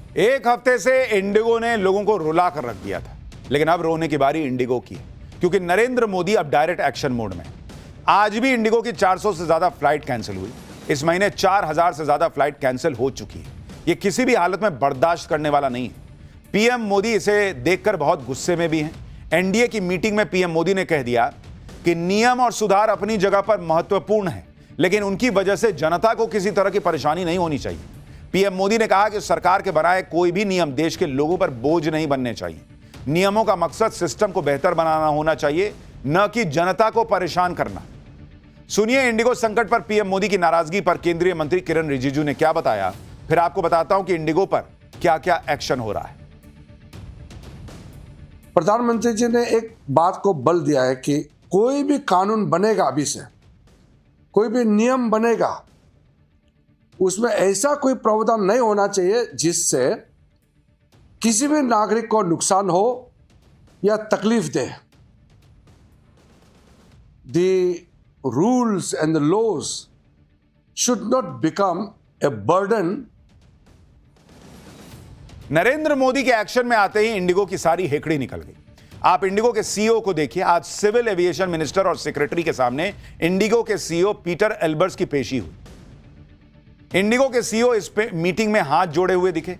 एक हफ्ते से इंडिगो ने लोगों को रुला कर रख दिया था, लेकिन अब रोने की बारी इंडिगो की है, क्योंकि नरेंद्र मोदी अब डायरेक्ट एक्शन मोड में है। आज भी इंडिगो की 400 से ज्यादा फ्लाइट कैंसिल हुई। इस महीने 4000 से ज्यादा फ्लाइट कैंसिल हो चुकी है। यह किसी भी हालत में बर्दाश्त करने वाला नहीं है। पीएम मोदी इसे देखकर बहुत गुस्से में भी हैं। एनडीए की मीटिंग में पीएम मोदी ने कह दिया कि नियम और सुधार अपनी जगह पर महत्वपूर्ण है, लेकिन उनकी वजह से जनता को किसी तरह की परेशानी नहीं होनी चाहिए। पीएम मोदी ने कहा कि सरकार के बनाए कोई भी नियम देश के लोगों पर बोझ नहीं बनने चाहिए। नियमों का मकसद सिस्टम को बेहतर बनाना होना चाहिए, न कि जनता को परेशान करना। सुनिए इंडिगो संकट पर पीएम मोदी की नाराजगी पर केंद्रीय मंत्री किरण रिजिजू ने क्या बताया, फिर आपको बताता हूं कि इंडिगो पर क्या क्या एक्शन हो रहा है। प्रधानमंत्री जी ने एक बात को बल दिया है कि कोई भी कानून बनेगा, अभी से कोई भी नियम बनेगा, उसमें ऐसा कोई प्रावधान नहीं होना चाहिए जिससे किसी भी नागरिक को नुकसान हो या तकलीफ दे। The rules and the laws should not become a burden। Narendra Modi के एक्शन में आते ही इंडिगो की सारी हेकड़ी निकल गई। आप इंडिगो के सीईओ को देखिए। आज सिविल एविएशन मिनिस्टर और सेक्रेटरी के सामने इंडिगो के सीईओ पीटर एल्बर्ट्स की पेशी हुई। इंडिगो के सीईओ इस मीटिंग में हाथ जोड़े हुए दिखे,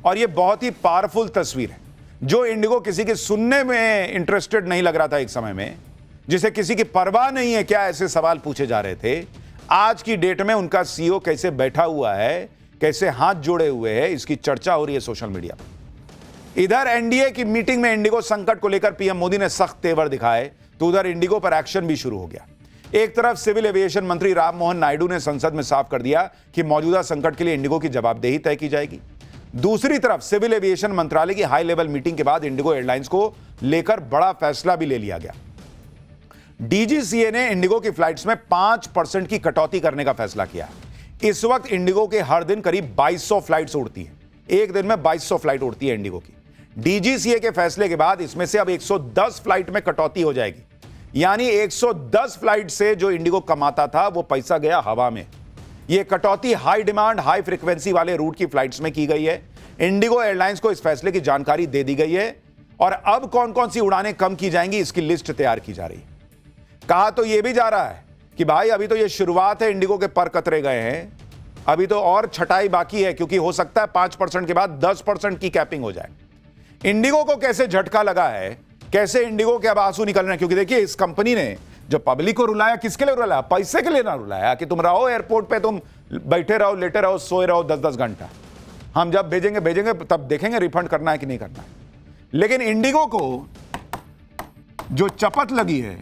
और यह बहुत ही पावरफुल तस्वीर है। जो इंडिगो किसी के सुनने में इंटरेस्टेड नहीं लग रहा था एक समय में, जिसे किसी की परवाह नहीं है क्या ऐसे सवाल पूछे जा रहे थे, आज की डेट में उनका सीईओ कैसे बैठा हुआ है, कैसे हाथ जोड़े हुए है, इसकी चर्चा हो रही है सोशल मीडिया पर। इधर एनडीए की मीटिंग में इंडिगो संकट को लेकर पीएम मोदी ने सख्त तेवर दिखाए, तो उधर इंडिगो पर एक्शन भी शुरू हो गया। एक तरफ सिविल एविएशन मंत्री राम मोहन नायडू ने संसद में साफ कर दिया कि मौजूदा संकट के लिए इंडिगो की जवाबदेही तय की जाएगी। दूसरी तरफ सिविल एविएशन मंत्रालय की हाई लेवल मीटिंग के बाद इंडिगो एयरलाइंस को लेकर बड़ा फैसला भी ले लिया गया। डीजीसीए ने इंडिगो की फ्लाइट्स में 5% की कटौती करने का फैसला किया है। इस वक्त इंडिगो के हर दिन करीब 2200 फ्लाइट्स उड़ती हैं। एक दिन में 2200 फ्लाइट उड़ती है इंडिगो की। डीजीसीए के फैसले के बाद इसमें से अब 110 फ्लाइट में कटौती हो जाएगी, यानी 110 फ्लाइट से जो इंडिगो कमाता था वो पैसा गया हवा में। यह कटौती हाई डिमांड हाई फ्रीक्वेंसी वाले रूट की फ्लाइट्स में की गई है। इंडिगो एयरलाइंस को इस फैसले की जानकारी दे दी गई है, और अब कौन कौन सी उड़ानें कम की जाएंगी इसकी लिस्ट तैयार की जा रही है। कहा तो यह भी जा रहा है कि भाई अभी तो यह शुरुआत है, इंडिगो के पर कतरे गए हैं, अभी तो और छटाई बाकी है, क्योंकि हो सकता है 5% के बाद 10% की कैपिंग हो जाए। इंडिगो को कैसे झटका लगा है, कैसे इंडिगो के अब आंसू निकल रहे हैं, क्योंकि देखिए इस कंपनी ने जो पब्लिक को रुलाया, किसके लिए रुलाया? पैसे के लिए ना रुलाया कि तुम रहो एयरपोर्ट पे, तुम बैठे रहो, लेटे रहो, सोए रहो 10-10 घंटा, हम जब भेजेंगे तब देखेंगे रिफंड करना है कि नहीं करना है। लेकिन इंडिगो को जो चपत लगी है,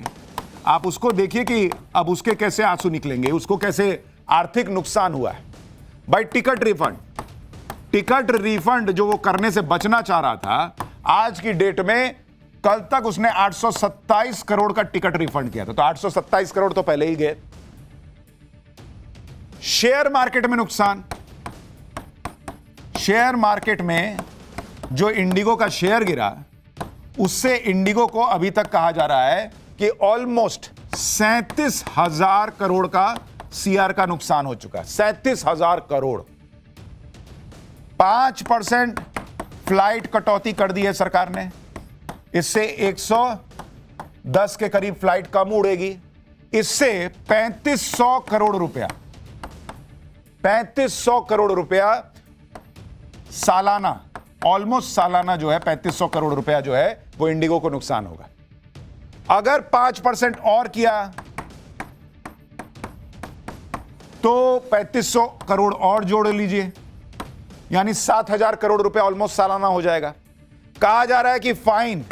आप उसको देखिए कि अब उसके कैसे आंसू निकलेंगे, उसको कैसे आर्थिक नुकसान हुआ है। भाई टिकट रिफंड जो वो करने से बचना चाह रहा था, आज की डेट में कल तक उसने 827 करोड़ का टिकट रिफंड किया था, तो 827 करोड़ तो पहले ही गए। शेयर मार्केट में नुकसान, शेयर मार्केट में जो इंडिगो का शेयर गिरा, उससे इंडिगो को अभी तक कहा जा रहा है कि ऑलमोस्ट 37,000 करोड़ का सीआर का नुकसान हो चुका है। 37,000 करोड़। 5% फ्लाइट कटौती कर दी है सरकार ने, इससे 110 के करीब फ्लाइट कम उड़ेगी। इससे 3500 करोड़ रुपया 3500 करोड़ रुपया सालाना, ऑलमोस्ट सालाना जो है 3500 करोड़ रुपया जो है वो इंडिगो को नुकसान होगा। अगर 5% और किया तो 3500 करोड़ और जोड़ लीजिए, यानी 7000 करोड़ रुपया ऑलमोस्ट सालाना हो जाएगा। कहा जा रहा है कि फाइन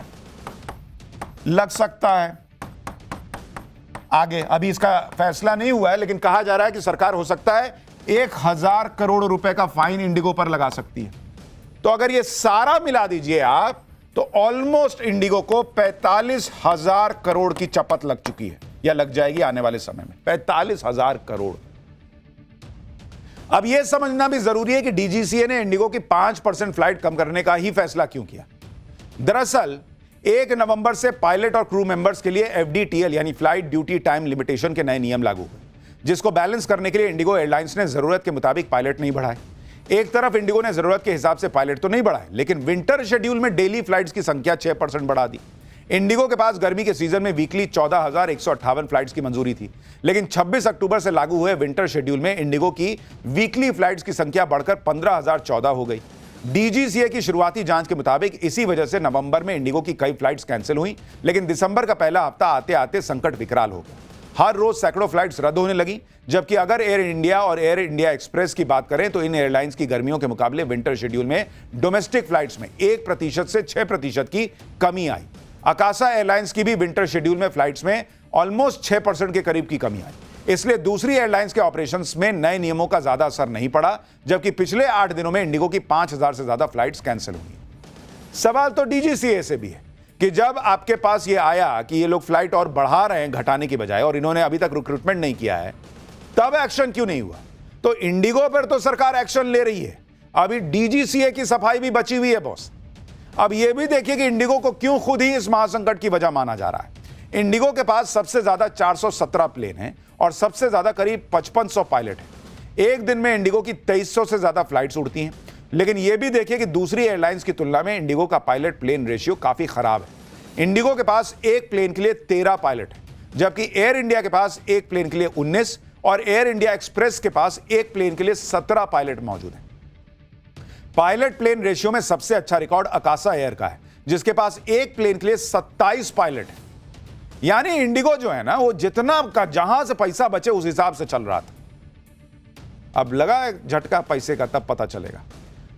लग सकता है आगे, अभी इसका फैसला नहीं हुआ है, लेकिन कहा जा रहा है कि सरकार हो सकता है 1000 करोड़ रुपए का फाइन इंडिगो पर लगा सकती है। तो अगर ये सारा मिला दीजिए आप, तो ऑलमोस्ट इंडिगो को 45,000 करोड़ की चपत लग चुकी है, या लग जाएगी आने वाले समय में 45,000 करोड़। अब यह समझना भी जरूरी है कि डीजीसीए ने इंडिगो की 5% फ्लाइट कम करने का ही फैसला क्यों किया। दरअसल 1 नवंबर से पायलट और क्रू मेंबर्स के लिए एफडीटीएल यानी फ्लाइट ड्यूटी टाइम लिमिटेशन के नए नियम लागू हुए, जिसको बैलेंस करने के लिए इंडिगो एयरलाइंस ने जरूरत के मुताबिक पायलट नहीं बढ़ाए। एक तरफ इंडिगो ने जरूरत के हिसाब से पायलट तो नहीं बढ़ाए, लेकिन विंटर शेड्यूल में डेली फ्लाइट्स की संख्या 6% बढ़ा दी। इंडिगो के पास गर्मी के सीजन में वीकली 14,158 फ्लाइट्स की मंजूरी थी, लेकिन 26 अक्टूबर से लागू हुए विंटर शेड्यूल में इंडिगो की वीकली फ्लाइट्स की संख्या बढ़कर 15,014 हो गई। डीजीसीए की शुरुआती जांच के मुताबिक इसी वजह से नवंबर में इंडिगो की कई फ्लाइट्स कैंसिल हुई, लेकिन दिसंबर का पहला हफ्ता आते आते संकट विकराल हो गया। हर रोज सैकड़ों फ्लाइट्स रद्द होने लगी, जबकि अगर एयर इंडिया और एयर इंडिया एक्सप्रेस की बात करें तो इन एयरलाइंस की गर्मियों के मुकाबले विंटर शेड्यूल में डोमेस्टिक फ्लाइट्स में 1% से 6% की कमी आई। अकासा एयरलाइंस की भी विंटर शेड्यूल में फ्लाइट्स में ऑलमोस्ट 6% के करीब की कमी आई। इसलिए दूसरी एयरलाइंस के ऑपरेशंस में नए नियमों का ज्यादा असर नहीं पड़ा, जबकि पिछले 8 दिनों में इंडिगो की 5,000 से ज्यादा फ्लाइट्स कैंसिल हुई। सवाल तो डीजीसीए से भी है कि जब आपके पास ये आया कि ये लोग फ्लाइट और बढ़ा रहे हैं घटाने की बजाय, और इन्होंने अभी तक रिक्रूटमेंट नहीं किया है, तब एक्शन क्यों नहीं हुआ? तो इंडिगो पर तो सरकार एक्शन ले रही है, अभी डीजीसीए की सफाई भी बची हुई है बॉस। अब यह भी देखिए कि इंडिगो को क्यों खुद ही इस महासंकट की वजह माना जा रहा है। इंडिगो के पास सबसे ज्यादा 417 प्लेन हैं और सबसे ज्यादा करीब 5500 पायलट हैं। एक दिन में इंडिगो की 2300 से ज्यादा फ्लाइट्स उड़ती हैं, लेकिन यह भी देखिए कि दूसरी एयरलाइंस की तुलना में इंडिगो का पायलट प्लेन रेशियो काफी खराब है। इंडिगो के पास एक प्लेन के लिए 13 पायलट है, जबकि एयर इंडिया के पास एक प्लेन के लिए 19 और एयर इंडिया एक्सप्रेस के पास एक प्लेन के लिए 17 पायलट मौजूद हैं। पायलट प्लेन रेशियो में सबसे अच्छा रिकॉर्ड अकासा एयर का है, जिसके पास एक प्लेन के लिए 27 पायलट है। यानी इंडिगो जो है ना, वो जितना का जहां से पैसा बचे उस हिसाब से चल रहा था। अब लगा झटका पैसे का, तब पता चलेगा।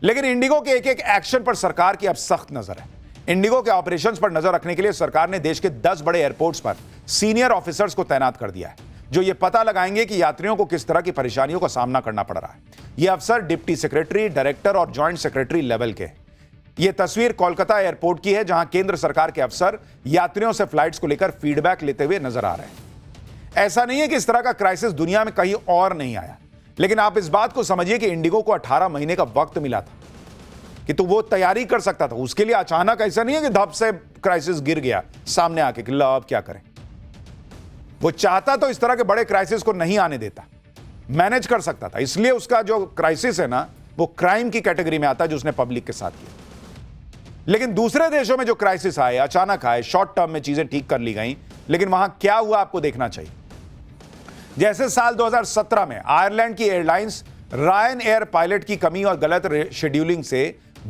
लेकिन इंडिगो के एक एक एक्शन पर सरकार की अब सख्त नजर है। इंडिगो के ऑपरेशंस पर नजर रखने के लिए सरकार ने देश के 10 बड़े एयरपोर्ट्स पर सीनियर ऑफिसर्स को तैनात कर दिया है, जो ये पता लगाएंगे कि यात्रियों को किस तरह की परेशानियों का सामना करना पड़ रहा है। ये अफसर डिप्टी सेक्रेटरी, डायरेक्टर और जॉइंट सेक्रेटरी लेवल के। ये तस्वीर कोलकाता एयरपोर्ट की है, जहां केंद्र सरकार के अफसर यात्रियों से फ्लाइट्स को लेकर फीडबैक लेते हुए नजर आ रहे हैं। ऐसा नहीं है कि इस तरह का क्राइसिस दुनिया में कहीं और नहीं आया, लेकिन आप इस बात को समझिए कि इंडिगो को 18 महीने का वक्त मिला था कि तो वो तैयारी कर सकता था। उसके लिए अचानक ऐसा नहीं है कि धप से क्राइसिस गिर गया सामने आके कि लो अब क्या करें। वो चाहता तो इस तरह के बड़े क्राइसिस को नहीं आने देता, मैनेज कर सकता था। इसलिए उसका जो क्राइसिस है ना, वो क्राइम की कैटेगरी में आता है जो उसने पब्लिक के साथ किया। लेकिन दूसरे देशों में जो क्राइसिस आए, अचानक आए, शॉर्ट टर्म में चीजें ठीक कर ली गई, लेकिन वहां क्या हुआ आपको देखना चाहिए। जैसे साल 2017 में आयरलैंड की एयरलाइंस रायन एयर पायलट की कमी और गलत शेड्यूलिंग से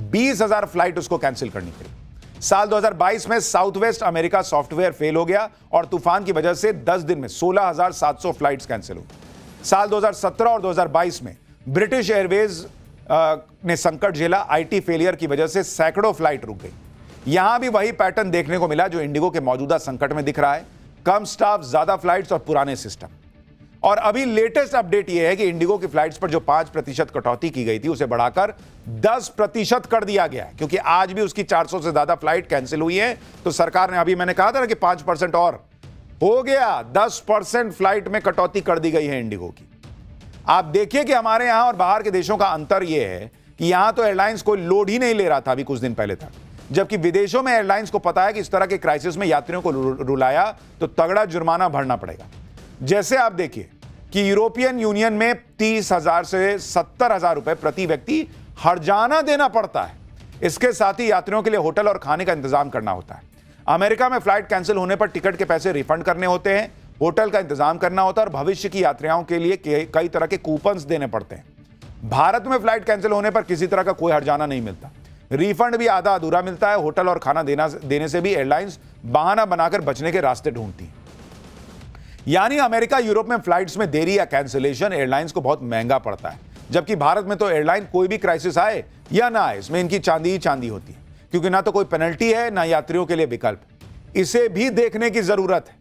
20,000 फ्लाइट उसको कैंसिल करनी पड़ी। साल 2022 में south west America software fail हो गया और तूफान की वजह से 10 दिन में 16,700 फ्लाइट्स कैंसिल हुई। साल 2017 और 2022 में ब्रिटिश एयरवेज ने संकट झेला। आईटी फेलियर की वजह से सैकड़ों फ्लाइट रुक गई। यहां भी वही पैटर्न देखने को मिला जो इंडिगो के मौजूदा संकट में दिख रहा है। कम स्टाफ, ज्यादा फ्लाइट्स और पुराने सिस्टम। और अभी लेटेस्ट अपडेट यह है कि इंडिगो की फ्लाइट्स पर जो 5% कटौती की गई थी, उसे बढ़ाकर 10% कर दिया गया है, क्योंकि आज भी उसकी 400 से ज्यादा फ्लाइट कैंसिल हुई है। तो सरकार ने, अभी मैंने कहा था ना कि 5% और हो गया, 10% फ्लाइट में कटौती कर दी गई है इंडिगो की। आप देखिए कि हमारे यहां और बाहर के देशों का अंतर यह है कि यहां तो एयरलाइंस कोई लोड ही नहीं ले रहा था अभी कुछ दिन पहले तक, जबकि विदेशों में एयरलाइंस को पता है कि इस तरह के क्राइसिस में यात्रियों को रुलाया तो तगड़ा जुर्माना भरना पड़ेगा। जैसे आप देखिए कि यूरोपियन यूनियन में 30,000 से 70,000 रुपए प्रति व्यक्ति हर्जाना देना पड़ता है। इसके साथ ही यात्रियों के लिए होटल और खाने का इंतजाम करना होता है। अमेरिका में फ्लाइट कैंसिल होने पर टिकट के पैसे रिफंड करने होते हैं, होटल का इंतजाम करना होता है और भविष्य की यात्राओं के लिए कई तरह के कूपन्स देने पड़ते हैं। भारत में फ्लाइट कैंसिल होने पर किसी तरह का कोई हर्जाना नहीं मिलता, रिफंड भी आधा अधूरा मिलता है। होटल और खाना देने से भी एयरलाइंस बहाना बनाकर बचने के रास्ते ढूंढती हैं। यानी अमेरिका, यूरोप में फ्लाइट्स में देरी या कैंसिलेशन एयरलाइंस को बहुत महंगा पड़ता है, जबकि भारत में तो एयरलाइन कोई भी क्राइसिस आए या ना आए, इसमें इनकी चांदी ही चांदी होती है, क्योंकि ना तो कोई पेनल्टी है ना यात्रियों के लिए विकल्प। इसे भी देखने की जरूरत है।